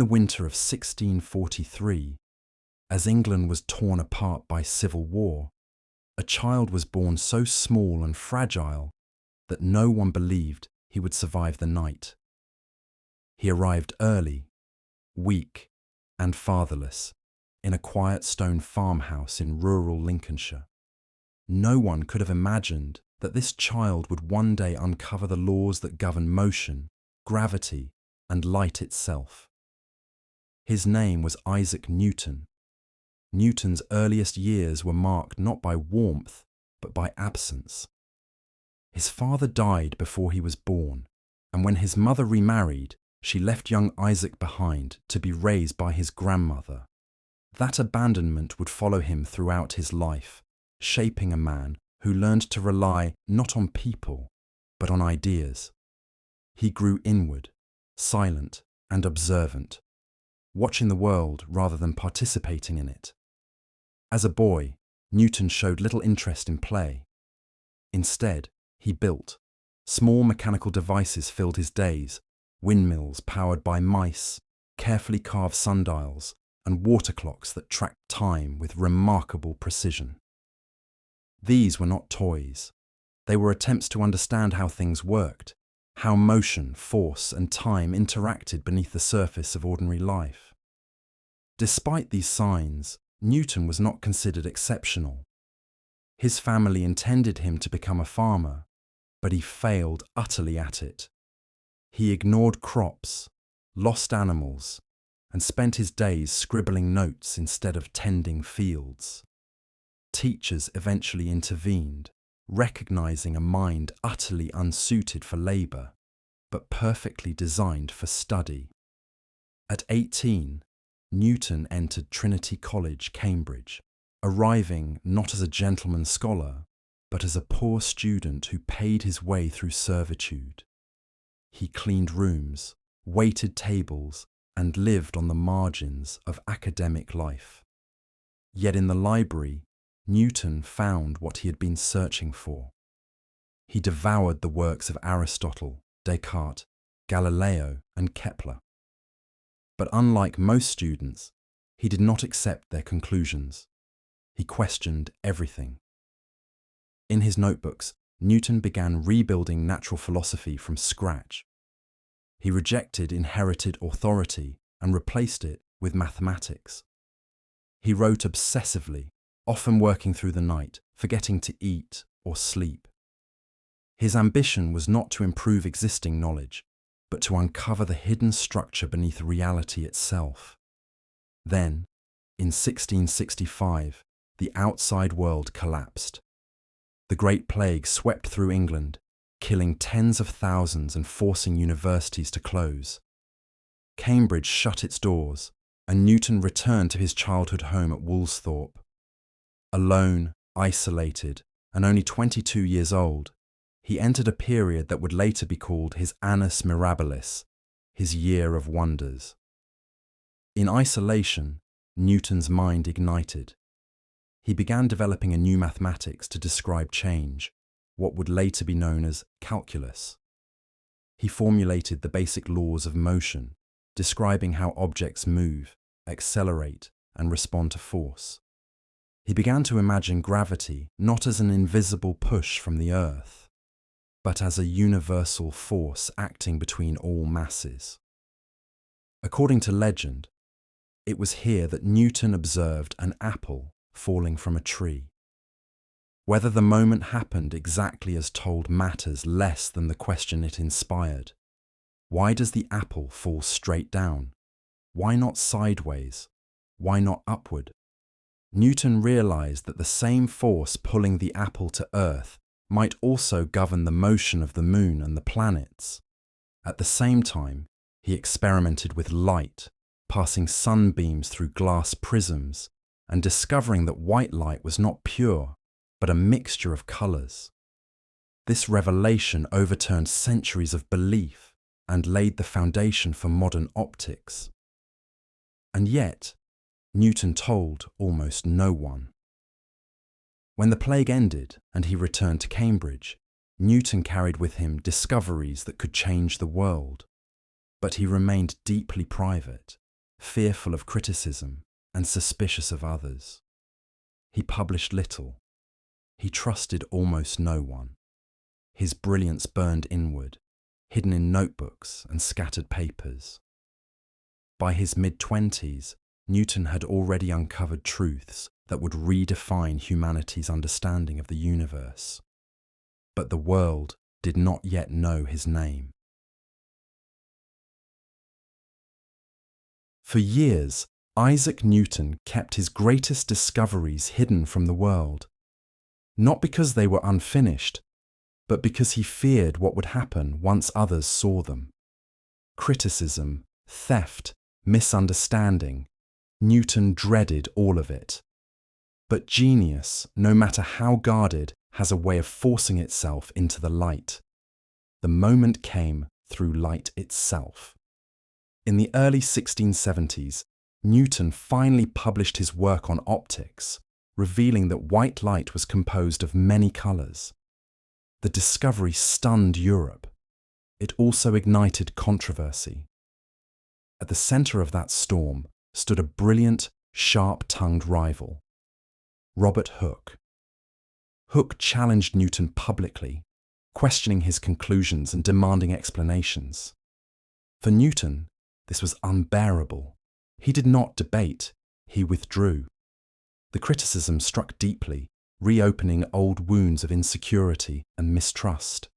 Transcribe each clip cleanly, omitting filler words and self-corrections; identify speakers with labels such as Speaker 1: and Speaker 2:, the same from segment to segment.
Speaker 1: the winter of 1643, as England was torn apart by civil war, a child was born so small and fragile that no one believed he would survive the night. He arrived early, weak, and fatherless in a quiet stone farmhouse in rural Lincolnshire. No one could have imagined that this child would one day uncover the laws that govern motion, gravity, and light itself. His name was Isaac Newton. Newton's earliest years were marked not by warmth, but by absence. His father died before he was born, and when his mother remarried, she left young Isaac behind to be raised by his grandmother. That abandonment would follow him throughout his life, shaping a man who learned to rely not on people, but on ideas. He grew inward, silent and observant, watching the world rather than participating in it. As a boy, Newton showed little interest in play. Instead, he built. Small mechanical devices filled his days, windmills powered by mice, carefully carved sundials, and water clocks that tracked time with remarkable precision. These were not toys. They were attempts to understand how things worked, how motion, force, and time interacted beneath the surface of ordinary life. Despite these signs, Newton was not considered exceptional. His family intended him to become a farmer, but he failed utterly at it. He ignored crops, lost animals, and spent his days scribbling notes instead of tending fields. Teachers eventually intervened, recognizing a mind utterly unsuited for labor, but perfectly designed for study. At 18, Newton entered Trinity College, Cambridge, arriving not as a gentleman scholar, but as a poor student who paid his way through servitude. He cleaned rooms, waited tables, and lived on the margins of academic life. Yet in the library, Newton found what he had been searching for. He devoured the works of Aristotle, Descartes, Galileo, and Kepler. But unlike most students, he did not accept their conclusions. He questioned everything. In his notebooks, Newton began rebuilding natural philosophy from scratch. He rejected inherited authority and replaced it with mathematics. He wrote obsessively, often working through the night, forgetting to eat or sleep. His ambition was not to improve existing knowledge, but to uncover the hidden structure beneath reality itself. Then, in 1665, the outside world collapsed. The Great Plague swept through England, killing tens of thousands and forcing universities to close. Cambridge shut its doors, and Newton returned to his childhood home at Woolsthorpe. Alone, isolated, and only 22 years old, he entered a period that would later be called his annus mirabilis, his year of wonders. In isolation, Newton's mind ignited. He began developing a new mathematics to describe change, what would later be known as calculus. He formulated the basic laws of motion, describing how objects move, accelerate, and respond to force. He began to imagine gravity not as an invisible push from the earth, but as a universal force acting between all masses. According to legend, it was here that Newton observed an apple falling from a tree. Whether the moment happened exactly as told matters less than the question it inspired. Why does the apple fall straight down? Why not sideways? Why not upward? Newton realized that the same force pulling the apple to Earth might also govern the motion of the moon and the planets. At the same time, he experimented with light, passing sunbeams through glass prisms, and discovering that white light was not pure, but a mixture of colors. This revelation overturned centuries of belief and laid the foundation for modern optics. And yet, Newton told almost no one. When the plague ended and he returned to Cambridge, Newton carried with him discoveries that could change the world. But he remained deeply private. fearful of criticism and suspicious of others. He published little. He trusted almost no one. His brilliance burned inward, hidden in notebooks and scattered papers. By his mid-20s, Newton had already uncovered truths that would redefine humanity's understanding of the universe. But the world did not yet know his name. For years, Isaac Newton kept his greatest discoveries hidden from the world, not because they were unfinished, but because he feared what would happen once others saw them. Criticism, theft, misunderstanding, Newton dreaded all of it. But genius, no matter how guarded, has a way of forcing itself into the light. The moment came through light itself. In the early 1670s, Newton finally published his work on optics, revealing that white light was composed of many colours. The discovery stunned Europe. It also ignited controversy. At the centre of that storm stood a brilliant, sharp-tongued rival, Robert Hooke. Hooke challenged Newton publicly, questioning his conclusions and demanding explanations. For Newton, this was unbearable. He did not debate, he withdrew. The criticism struck deeply, reopening old wounds of insecurity and mistrust.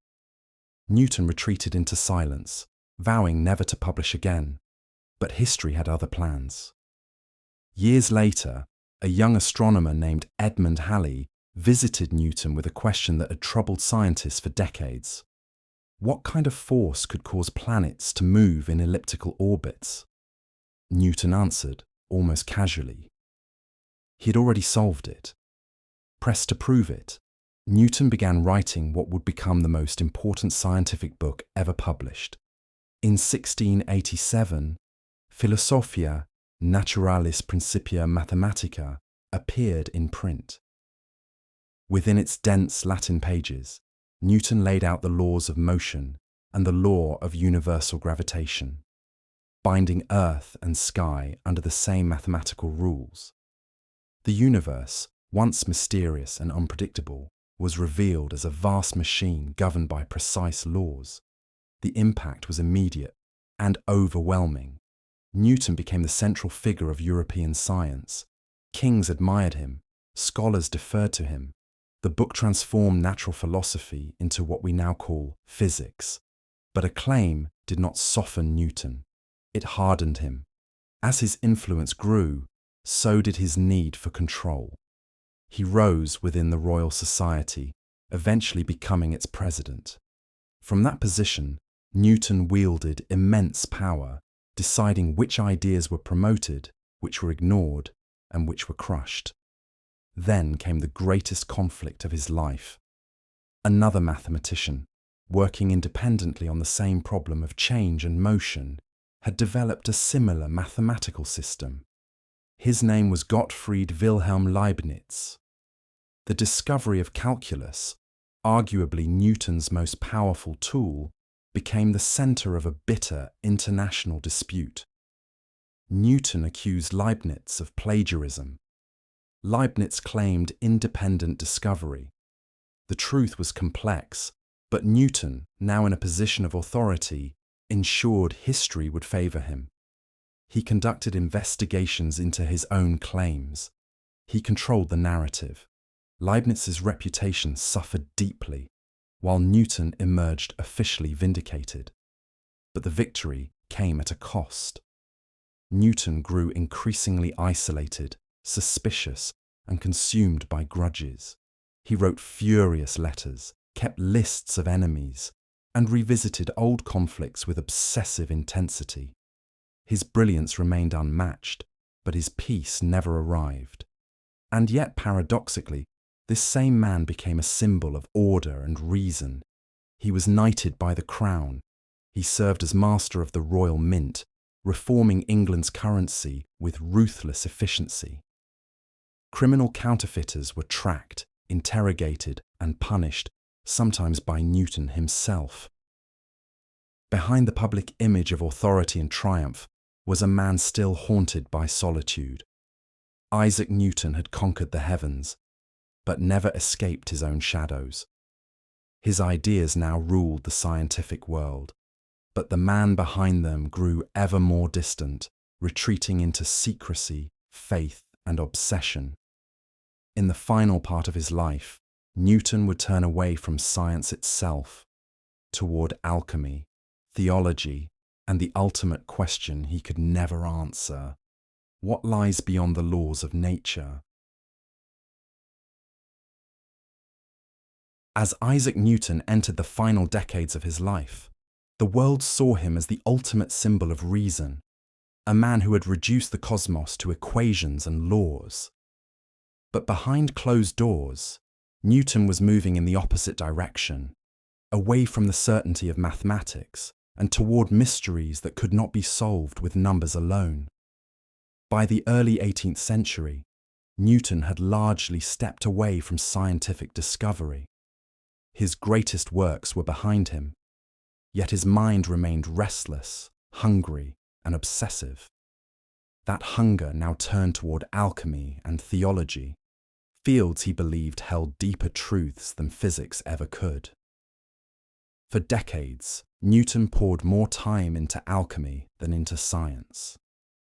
Speaker 1: Newton retreated into silence, vowing never to publish again, but history had other plans. Years later, a young astronomer named Edmund Halley visited Newton with a question that had troubled scientists for decades. What kind of force could cause planets to move in elliptical orbits? Newton answered, almost casually. He had already solved it. Pressed to prove it, Newton began writing what would become the most important scientific book ever published. In 1687, Philosophia Naturalis Principia Mathematica appeared in print. Within its dense Latin pages, Newton laid out the laws of motion and the law of universal gravitation, binding earth and sky under the same mathematical rules. The universe, once mysterious and unpredictable, was revealed as a vast machine governed by precise laws. The impact was immediate and overwhelming. Newton became the central figure of European science. Kings admired him, scholars deferred to him. The book transformed natural philosophy into what we now call physics. But acclaim did not soften Newton. It hardened him. As his influence grew, so did his need for control. He rose within the Royal Society, eventually becoming its president. From that position, Newton wielded immense power, deciding which ideas were promoted, which were ignored, and which were crushed. Then came the greatest conflict of his life. Another mathematician, working independently on the same problem of change and motion, had developed a similar mathematical system. His name was Gottfried Wilhelm Leibniz. The discovery of calculus, arguably Newton's most powerful tool, became the centre of a bitter international dispute. Newton accused Leibniz of plagiarism. Leibniz claimed independent discovery. The truth was complex, but Newton, now in a position of authority, ensured history would favour him. He conducted investigations into his own claims. He controlled the narrative. Leibniz's reputation suffered deeply, while Newton emerged officially vindicated. But the victory came at a cost. Newton grew increasingly isolated, suspicious, and consumed by grudges. He wrote furious letters, kept lists of enemies, and revisited old conflicts with obsessive intensity. His brilliance remained unmatched, but his peace never arrived. And yet, paradoxically, this same man became a symbol of order and reason. He was knighted by the crown. He served as master of the Royal Mint, reforming England's currency with ruthless efficiency. Criminal counterfeiters were tracked, interrogated, and punished, sometimes by Newton himself. Behind the public image of authority and triumph was a man still haunted by solitude. Isaac Newton had conquered the heavens, but never escaped his own shadows. His ideas now ruled the scientific world, but the man behind them grew ever more distant, retreating into secrecy, faith, and obsession. In the final part of his life, Newton would turn away from science itself toward alchemy, theology, and the ultimate question he could never answer: what lies beyond the laws of nature? As Isaac Newton entered the final decades of his life, the world saw him as the ultimate symbol of reason, a man who had reduced the cosmos to equations and laws. But behind closed doors, Newton was moving in the opposite direction, away from the certainty of mathematics and toward mysteries that could not be solved with numbers alone. By the early 18th century, Newton had largely stepped away from scientific discovery. His greatest works were behind him, yet his mind remained restless, hungry, and obsessive. That hunger now turned toward alchemy and theology, fields he believed held deeper truths than physics ever could. For decades, Newton poured more time into alchemy than into science.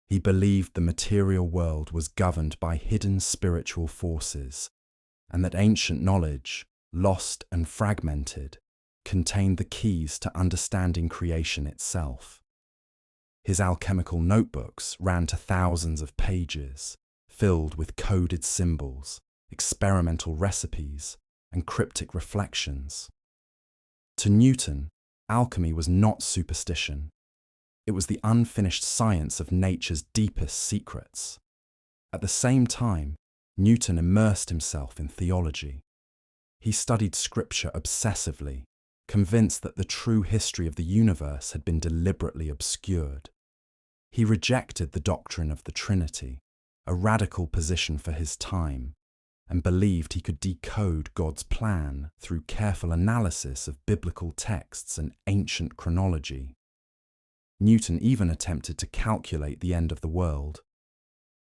Speaker 1: He believed the material world was governed by hidden spiritual forces, and that ancient knowledge, lost and fragmented, contained the keys to understanding creation itself. His alchemical notebooks ran to thousands of pages, filled with coded symbols, experimental recipes, and cryptic reflections. To Newton, alchemy was not superstition. It was the unfinished science of nature's deepest secrets. At the same time, Newton immersed himself in theology. He studied scripture obsessively, convinced that the true history of the universe had been deliberately obscured. He rejected the doctrine of the Trinity, a radical position for his time, and believed he could decode God's plan through careful analysis of biblical texts and ancient chronology. Newton even attempted to calculate the end of the world,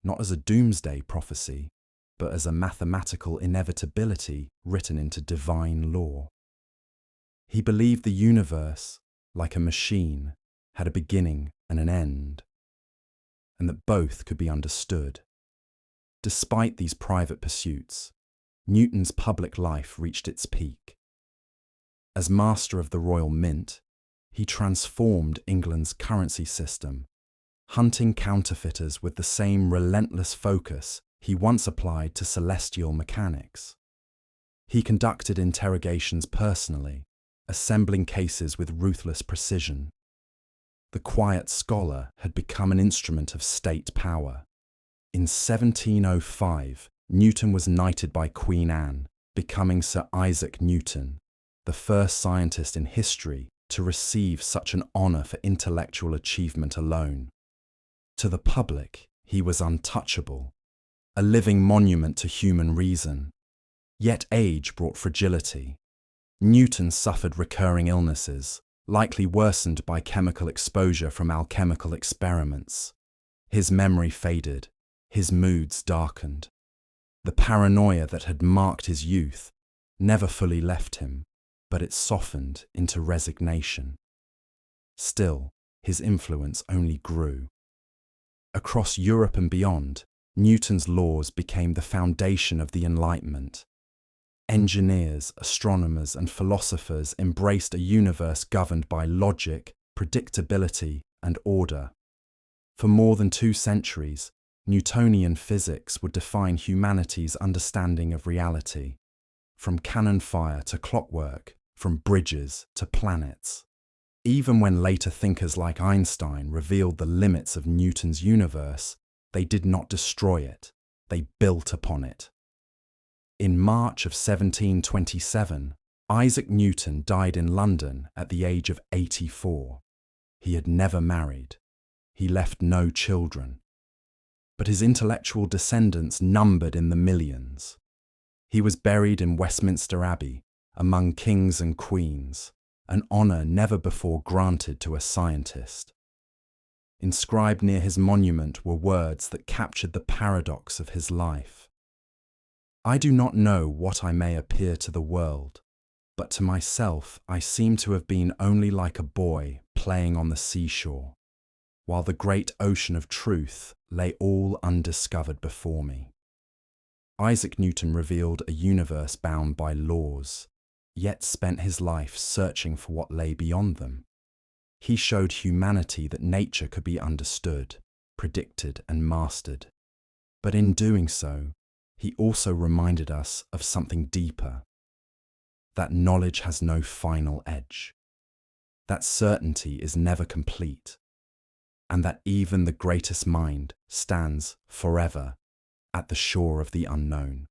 Speaker 1: not as a doomsday prophecy, but as a mathematical inevitability written into divine law. He believed the universe, like a machine, had a beginning and an end, and that both could be understood. Despite these private pursuits, Newton's public life reached its peak. As master of the Royal Mint, he transformed England's currency system, hunting counterfeiters with the same relentless focus he once applied to celestial mechanics. He conducted interrogations personally, assembling cases with ruthless precision. The quiet scholar had become an instrument of state power. In 1705, Newton was knighted by Queen Anne, becoming Sir Isaac Newton, the first scientist in history to receive such an honour for intellectual achievement alone. To the public, he was untouchable, a living monument to human reason. Yet age brought fragility. Newton suffered recurring illnesses, likely worsened by chemical exposure from alchemical experiments. His memory faded, his moods darkened. The paranoia that had marked his youth never fully left him, but it softened into resignation. Still, his influence only grew. Across Europe and beyond, Newton's laws became the foundation of the Enlightenment. Engineers, astronomers, and philosophers embraced a universe governed by logic, predictability, and order. For more than 2 centuries, Newtonian physics would define humanity's understanding of reality, from cannon fire to clockwork, from bridges to planets. Even when later thinkers like Einstein revealed the limits of Newton's universe, they did not destroy it, they built upon it. In March of 1727, Isaac Newton died in London at the age of 84. He had never married. He left no children. But his intellectual descendants numbered in the millions. He was buried in Westminster Abbey, among kings and queens, an honour never before granted to a scientist. Inscribed near his monument were words that captured the paradox of his life. I do not know what I may appear to the world, but to myself I seem to have been only like a boy playing on the seashore, while the great ocean of truth lay all undiscovered before me. Isaac Newton revealed a universe bound by laws, yet spent his life searching for what lay beyond them. He showed humanity that nature could be understood, predicted, and mastered. But in doing so, he also reminded us of something deeper, that knowledge has no final edge, that certainty is never complete, and that even the greatest mind stands forever at the shore of the unknown.